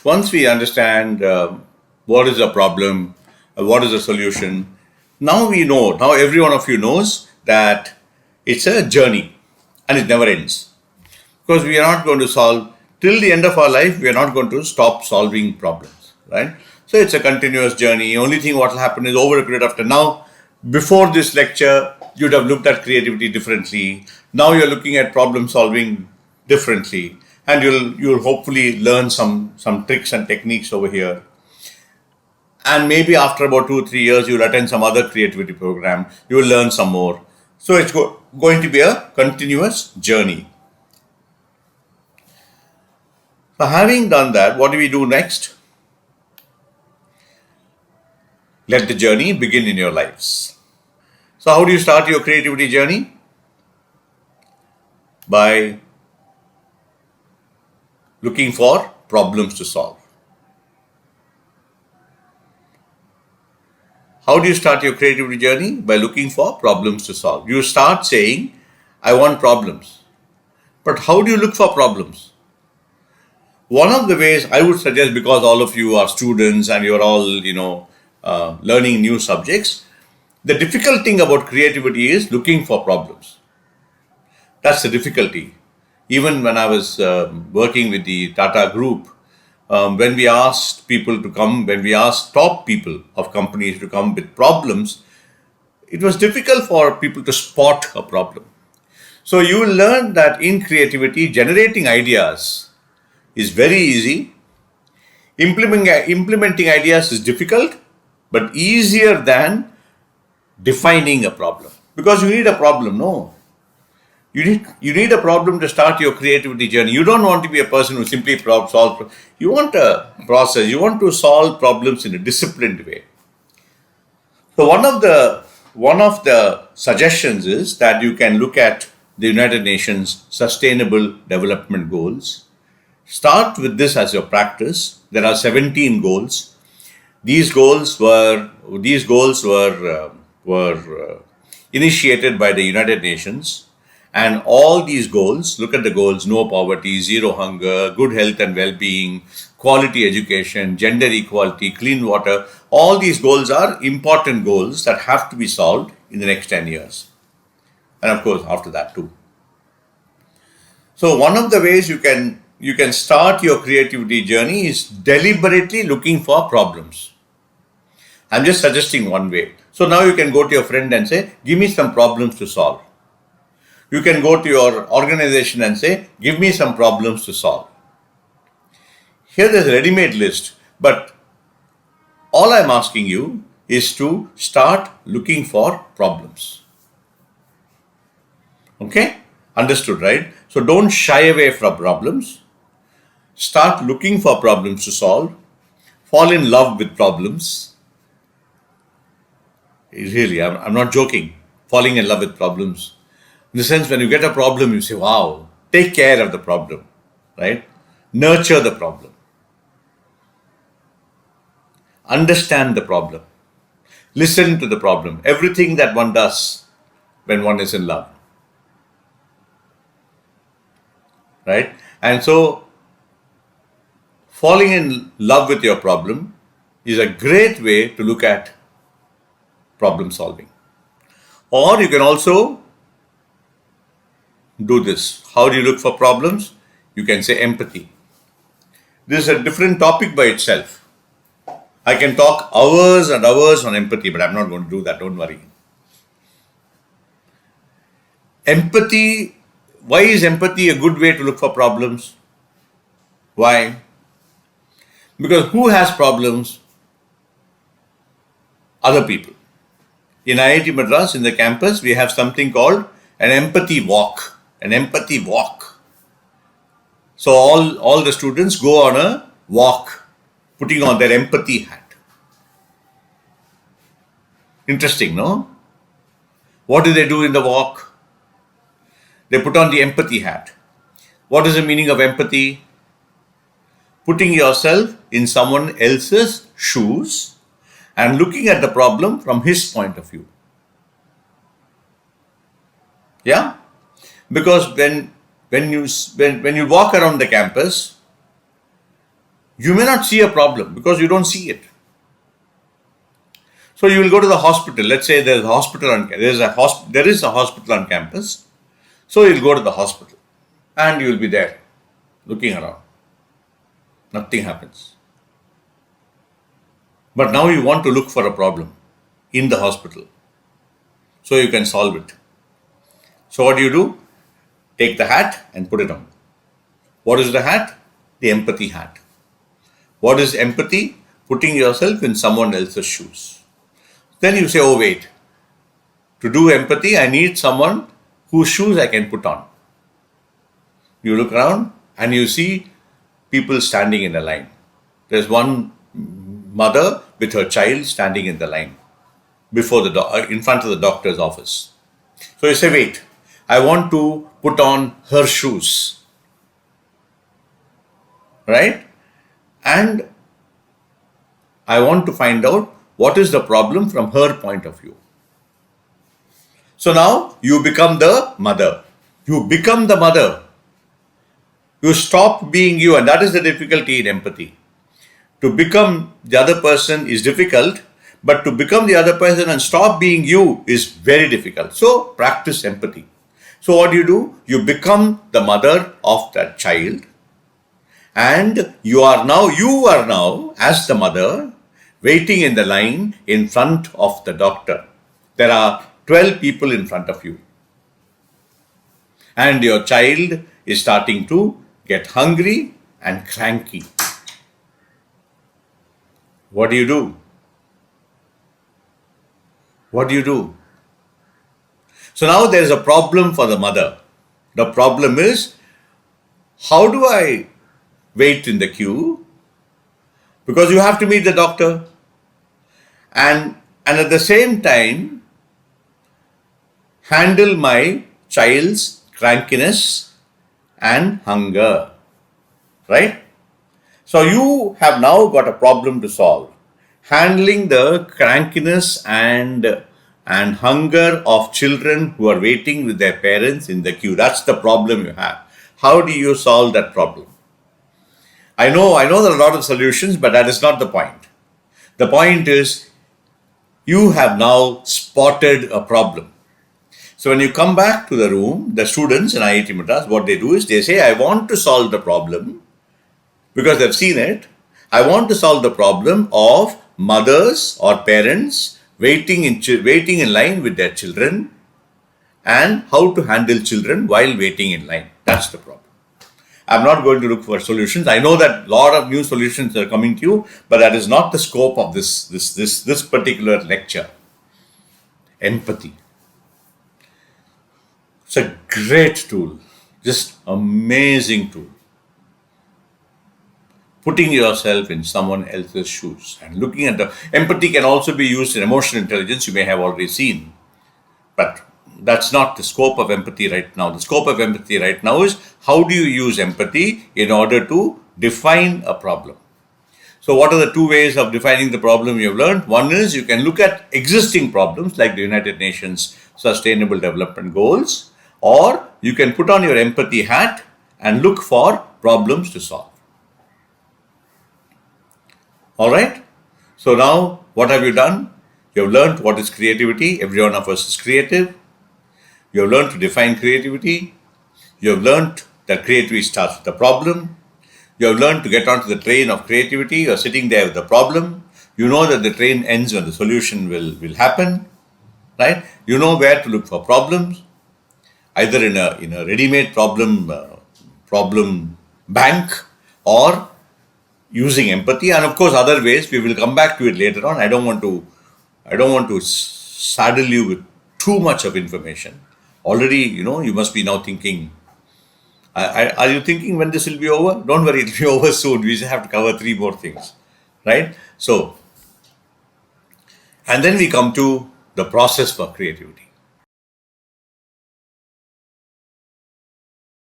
once we understand what is the problem, what is the solution, now we know, now every one of you knows that it's a journey and it never ends. Because we are not going to solve, till the end of our life, we are not going to stop solving problems, right? So it's a continuous journey. Only thing what will happen is over a period of time. Now, before this lecture, you'd have looked at creativity differently. Now you're looking at problem solving differently. And you'll hopefully learn some tricks and techniques over here. And maybe after about 2-3 years, you'll attend some other creativity program. You will learn some more. So it's going to be a continuous journey. So having done that, what do we do next? Let the journey begin in your lives. So how do you start your creativity journey? By looking for problems to solve. How do you start your creativity journey? By looking for problems to solve. You start saying, I want problems. But how do you look for problems? One of the ways I would suggest, because all of you are students and you're all, learning new subjects, the difficult thing about creativity is looking for problems. That's the difficulty. Even when I was working with the Tata Group, when we asked people to come, when we asked top people of companies to come with problems, it was difficult for people to spot a problem. So you will learn that in creativity, generating ideas is very easy. Implementing ideas is difficult, but easier than defining a problem. Because you need a problem, no? You need a problem to start your creativity journey. You don't want to be a person who simply solves. You want a process. You want to solve problems in a disciplined way. So one of the suggestions is that you can look at the United Nations Sustainable Development Goals. Start with this as your practice. There are 17 goals. These goals were initiated by the United Nations. And all these goals, look at the goals: no poverty, zero hunger, good health and well-being, quality education, gender equality, clean water. All these goals are important goals that have to be solved in the next 10 years. And of course, after that too. So one of the ways you can start your creativity journey is deliberately looking for problems. I'm just suggesting one way. So now you can go to your friend and say, give me some problems to solve. You can go to your organization and say, give me some problems to solve. Here there's a ready-made list, but all I'm asking you is to start looking for problems. Okay? Understood, right? So don't shy away from problems. Start looking for problems to solve. Fall in love with problems. Really, I'm not joking. Falling in love with problems. In the sense, when you get a problem, you say, wow, take care of the problem, right? Nurture the problem. Understand the problem. Listen to the problem. Everything that one does when one is in love. Right? And so, falling in love with your problem is a great way to look at problem solving. Or you can also do this. How do you look for problems? You can say empathy. This is a different topic by itself. I can talk hours and hours on empathy, but I'm not going to do that, don't worry. Empathy, why is empathy a good way to look for problems? Why? Because who has problems? Other people. In IIT Madras, in the campus, we have something called an empathy walk. An empathy walk. So all the students go on a walk, putting on their empathy hat. Interesting, no? What do they do in the walk? They put on the empathy hat. What is the meaning of empathy? Putting yourself in someone else's shoes and looking at the problem from his point of view. Yeah? Because when you walk around the campus, You may not see a problem because you don't see it. So you will go to the hospital. Let's say there is a hospital on campus. So you'll go to the hospital and you will be there looking around. Nothing happens. But now you want to look for a problem in the hospital so you can solve it. So what do? Take the hat and put it on. What is the hat? The empathy hat. What is empathy? Putting yourself in someone else's shoes. Then you say, oh wait, to do empathy, I need someone whose shoes I can put on. You look around and you see people standing in a line. There's one mother with her child standing in the line before in front of the doctor's office. So you say, wait, I want to put on her shoes, right? And I want to find out what is the problem from her point of view. So now you become the mother. You become the mother. You stop being you, and that is the difficulty in empathy. To become the other person is difficult, but to become the other person and stop being you is very difficult. So practice empathy. So what do? You become the mother of that child, and you are now as the mother waiting in the line in front of the doctor. There are 12 people in front of you, and your child is starting to get hungry and cranky. What do? What do? So now there is a problem for the mother. The problem is, how do I wait in the queue? Because you have to meet the doctor. And at the same time, handle my child's crankiness and hunger. Right? So you have now got a problem to solve. Handling the crankiness and hunger of children who are waiting with their parents in the queue. That's the problem you have. How do you solve that problem? I know there are a lot of solutions, but that is not the point. The point is, you have now spotted a problem. So when you come back to the room, the students in IIT Madras, what they do is they say, I want to solve the problem because they've seen it. I want to solve the problem of mothers or parents waiting in line with their children and how to handle children while waiting in line. That's the problem. I'm not going to look for solutions. I know that a lot of new solutions are coming to you, but that is not the scope of this particular lecture. Empathy. It's a great tool, just amazing tool. Putting yourself in someone else's shoes and looking at the empathy can also be used in emotional intelligence, you may have already seen. But that's not the scope of empathy right now. The scope of empathy right now is how do you use empathy in order to define a problem. So what are the two ways of defining the problem you have learned? One is you can look at existing problems like the United Nations Sustainable Development Goals, or you can put on your empathy hat and look for problems to solve. All right. So now what have you done? You have learned what is creativity. Every one of us is creative. You have learned to define creativity. You have learned that creativity starts with a problem. You have learned to get onto the train of creativity. You are sitting there with the problem. You know that the train ends when the solution will happen. Right? You know where to look for problems, either in a ready-made problem bank or using empathy, and of course other ways. We will come back to it later on. I don't want to saddle you with too much of information. Already, you must be now thinking, are you thinking when this will be over? Don't worry, it will be over soon. We just have to cover 3 more things, right? So, and then we come to the process for creativity.